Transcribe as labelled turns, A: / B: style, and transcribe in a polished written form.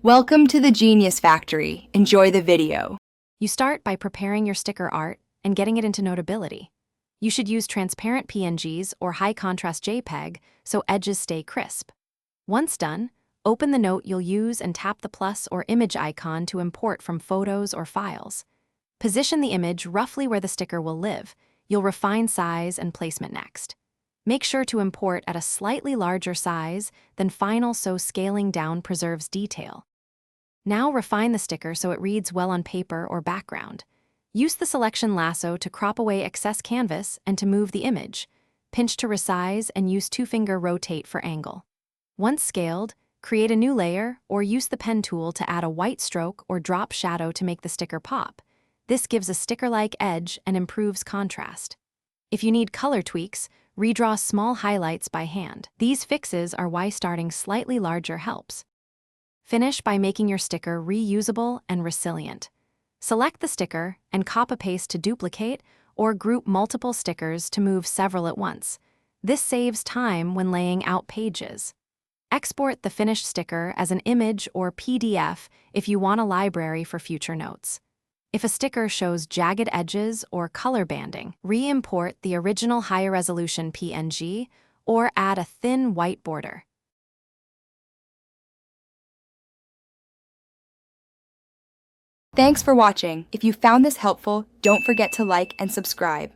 A: Welcome to the Genius Factory. Enjoy the video.
B: You start by preparing your sticker art and getting it into Notability. You should use transparent PNGs or high-contrast JPEG so edges stay crisp. Once done, open the note you'll use and tap the plus or image icon to import from photos or files. Position the image roughly where the sticker will live. You'll refine size and placement next. Make sure to import at a slightly larger size than final so scaling down preserves detail. Now refine the sticker so it reads well on paper or background. Use the selection lasso to crop away excess canvas and to move the image. Pinch to resize and use two-finger rotate for angle. Once scaled, create a new layer or use the pen tool to add a white stroke or drop shadow to make the sticker pop. This gives a sticker-like edge and improves contrast. If you need color tweaks, redraw small highlights by hand. These fixes are why starting slightly larger helps. Finish by making your sticker reusable and resilient. Select the sticker and copy-paste to duplicate or group multiple stickers to move several at once. This saves time when laying out pages. Export the finished sticker as an image or PDF if you want a library for future notes. If a sticker shows jagged edges or color banding, re-import the original higher-resolution PNG or add a thin white border.
A: Thanks for watching. If you found this helpful, don't forget to like and subscribe.